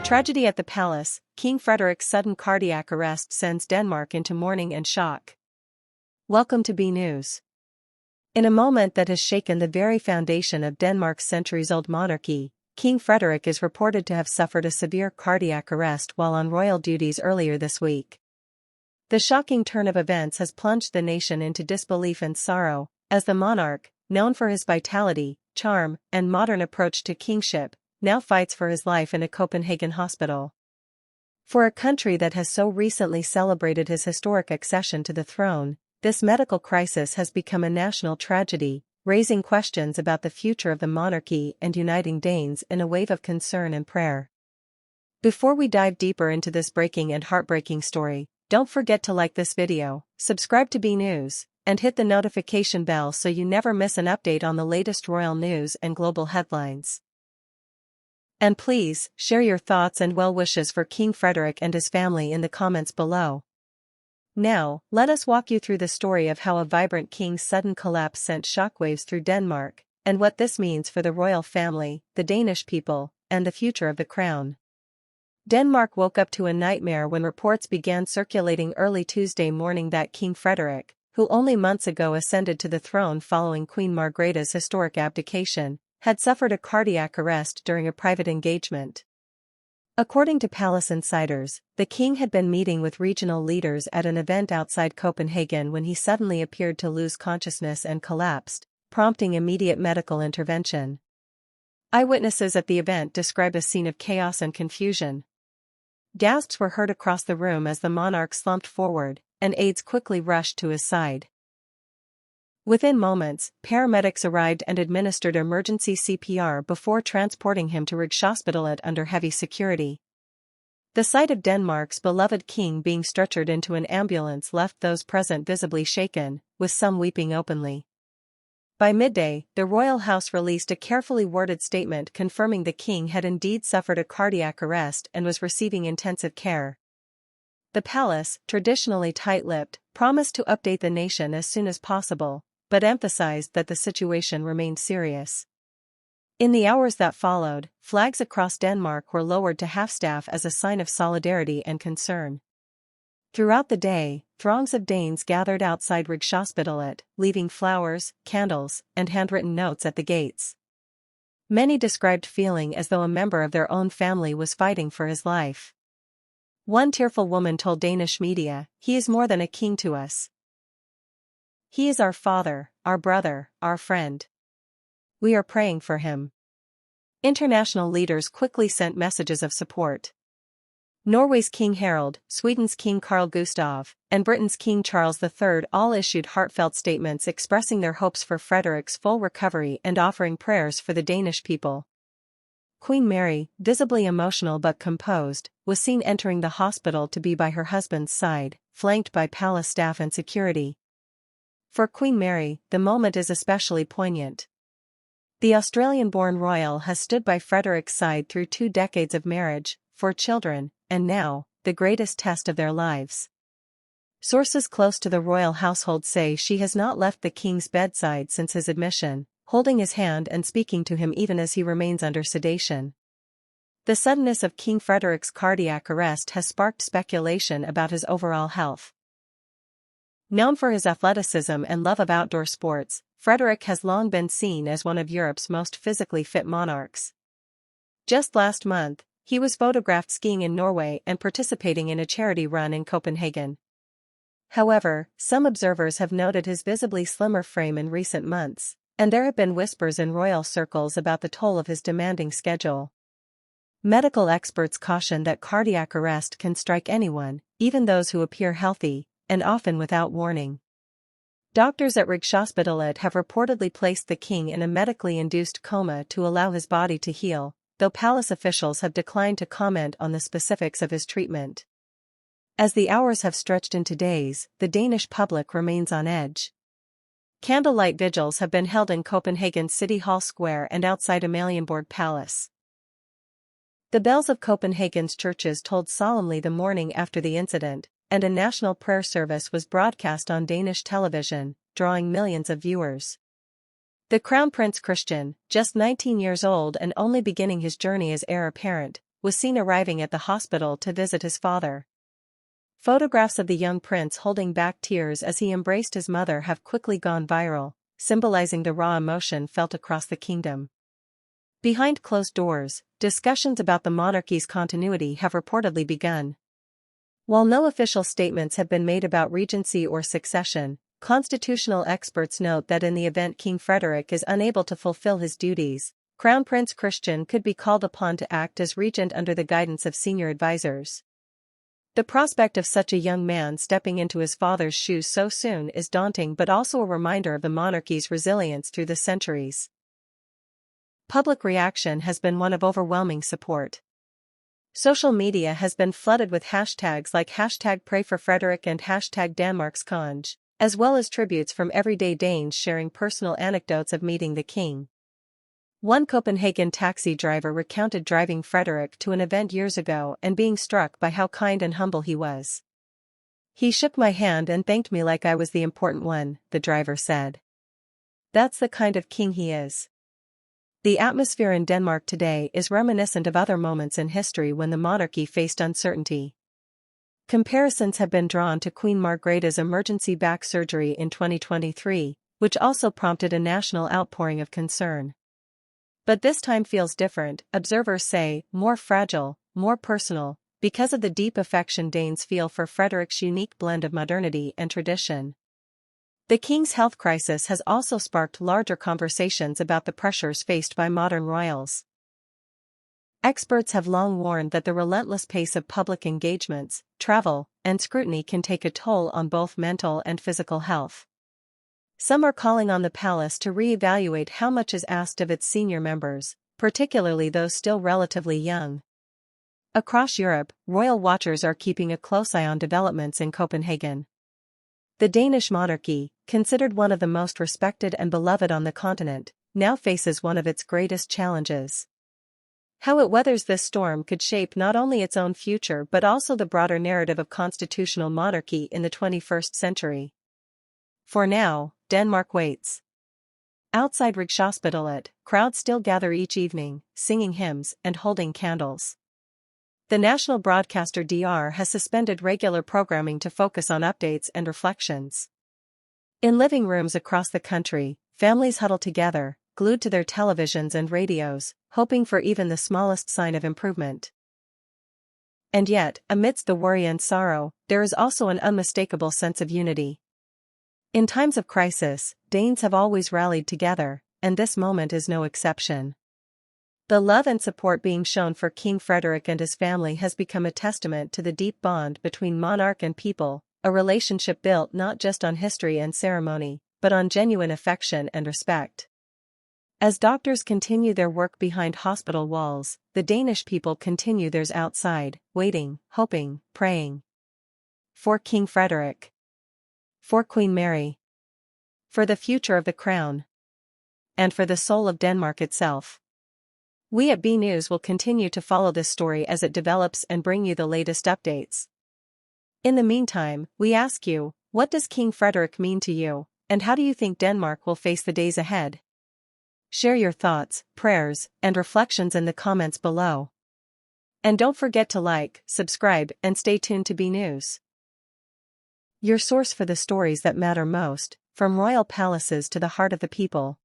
Tragedy at the palace. King Frederik's sudden cardiac arrest sends Denmark into mourning and shock. Welcome to BNews. In a moment that has shaken the very foundation of Denmark's centuries-old monarchy, King Frederik is reported to have suffered a severe cardiac arrest while on royal duties earlier this week. The shocking turn of events has plunged the nation into disbelief and sorrow, as the monarch, known for his vitality, charm, and modern approach to kingship, now fights for his life in a Copenhagen hospital. For a country that has so recently celebrated his historic accession to the throne, this medical crisis has become a national tragedy, raising questions about the future of the monarchy and uniting Danes in a wave of concern and prayer. Before we dive deeper into this breaking and heartbreaking story, don't forget to like this video, subscribe to BNews, and hit the notification bell so you never miss an update on the latest royal news and global headlines. And please, share your thoughts and well wishes for King Frederik and his family in the comments below. Now, let us walk you through the story of how a vibrant king's sudden collapse sent shockwaves through Denmark, and what this means for the royal family, the Danish people, and the future of the crown. Denmark woke up to a nightmare when reports began circulating early Tuesday morning that King Frederik, who only months ago ascended to the throne following Queen Margrethe's historic abdication, had suffered a cardiac arrest during a private engagement. According to palace insiders, the king had been meeting with regional leaders at an event outside Copenhagen when he suddenly appeared to lose consciousness and collapsed, prompting immediate medical intervention. Eyewitnesses at the event describe a scene of chaos and confusion. Gasps were heard across the room as the monarch slumped forward, and aides quickly rushed to his side. Within moments, paramedics arrived and administered emergency CPR before transporting him to Rigshospitalet under heavy security. The sight of Denmark's beloved king being stretchered into an ambulance left those present visibly shaken, with some weeping openly. By midday, the royal house released a carefully worded statement confirming the king had indeed suffered a cardiac arrest and was receiving intensive care. The palace, traditionally tight-lipped, promised to update the nation as soon as possible, but emphasized that the situation remained serious. In the hours that followed, flags across Denmark were lowered to half-staff as a sign of solidarity and concern. Throughout the day, throngs of Danes gathered outside Rigshospitalet, leaving flowers, candles, and handwritten notes at the gates. Many described feeling as though a member of their own family was fighting for his life. One tearful woman told Danish media, "He is more than a king to us. He is our father, our brother, our friend. We are praying for him." International leaders quickly sent messages of support. Norway's King Harald, Sweden's King Carl Gustaf, and Britain's King Charles III all issued heartfelt statements expressing their hopes for Frederik's full recovery and offering prayers for the Danish people. Queen Mary, visibly emotional but composed, was seen entering the hospital to be by her husband's side, flanked by palace staff and security. For Queen Mary, the moment is especially poignant. The Australian-born royal has stood by Frederik's side through 2 decades of marriage, 4 children, and now, the greatest test of their lives. Sources close to the royal household say she has not left the king's bedside since his admission, holding his hand and speaking to him even as he remains under sedation. The suddenness of King Frederik's cardiac arrest has sparked speculation about his overall health. Known for his athleticism and love of outdoor sports, Frederik has long been seen as one of Europe's most physically fit monarchs. Just last month, he was photographed skiing in Norway and participating in a charity run in Copenhagen. However, some observers have noted his visibly slimmer frame in recent months, and there have been whispers in royal circles about the toll of his demanding schedule. Medical experts caution that cardiac arrest can strike anyone, even those who appear healthy, and often without warning. Doctors at Rigshospitalet have reportedly placed the king in a medically induced coma to allow his body to heal, though palace officials have declined to comment on the specifics of his treatment. As the hours have stretched into days, the Danish public remains on edge. Candlelight vigils have been held in Copenhagen's City Hall Square and outside Amalienborg Palace. The bells of Copenhagen's churches tolled solemnly the morning after the incident, and a national prayer service was broadcast on Danish television, drawing millions of viewers. The Crown Prince Christian, just 19 years old and only beginning his journey as heir apparent, was seen arriving at the hospital to visit his father. Photographs of the young prince holding back tears as he embraced his mother have quickly gone viral, symbolizing the raw emotion felt across the kingdom. Behind closed doors, discussions about the monarchy's continuity have reportedly begun. While no official statements have been made about regency or succession, constitutional experts note that in the event King Frederik is unable to fulfill his duties, Crown Prince Christian could be called upon to act as regent under the guidance of senior advisors. The prospect of such a young man stepping into his father's shoes so soon is daunting, but also a reminder of the monarchy's resilience through the centuries. Public reaction has been one of overwhelming support. Social media has been flooded with hashtags like #PrayForFrederik and #DanmarksKonge, as well as tributes from everyday Danes sharing personal anecdotes of meeting the king. One Copenhagen taxi driver recounted driving Frederik to an event years ago and being struck by how kind and humble he was. "He shook my hand and thanked me like I was the important one," the driver said. "That's the kind of king he is." The atmosphere in Denmark today is reminiscent of other moments in history when the monarchy faced uncertainty. Comparisons have been drawn to Queen Margrethe's emergency back surgery in 2023, which also prompted a national outpouring of concern. But this time feels different, observers say, more fragile, more personal, because of the deep affection Danes feel for Frederik's unique blend of modernity and tradition. The king's health crisis has also sparked larger conversations about the pressures faced by modern royals. Experts have long warned that the relentless pace of public engagements, travel, and scrutiny can take a toll on both mental and physical health. Some are calling on the palace to re-evaluate how much is asked of its senior members, particularly those still relatively young. Across Europe, royal watchers are keeping a close eye on developments in Copenhagen. The Danish monarchy, considered one of the most respected and beloved on the continent, now faces one of its greatest challenges. How it weathers this storm could shape not only its own future but also the broader narrative of constitutional monarchy in the 21st century. For now, Denmark waits. Outside Rigshospitalet, crowds still gather each evening, singing hymns and holding candles. The national broadcaster DR has suspended regular programming to focus on updates and reflections. In living rooms across the country, families huddle together, glued to their televisions and radios, hoping for even the smallest sign of improvement. And yet, amidst the worry and sorrow, there is also an unmistakable sense of unity. In times of crisis, Danes have always rallied together, and this moment is no exception. The love and support being shown for King Frederik and his family has become a testament to the deep bond between monarch and people, a relationship built not just on history and ceremony, but on genuine affection and respect. As doctors continue their work behind hospital walls, the Danish people continue theirs outside, waiting, hoping, praying. For King Frederik. For Queen Mary. For the future of the crown. And for the soul of Denmark itself. We at BNews will continue to follow this story as it develops and bring you the latest updates. In the meantime, we ask you, what does King Frederik mean to you, and how do you think Denmark will face the days ahead? Share your thoughts, prayers, and reflections in the comments below. And don't forget to like, subscribe, and stay tuned to BNews. Your source for the stories that matter most, from royal palaces to the heart of the people.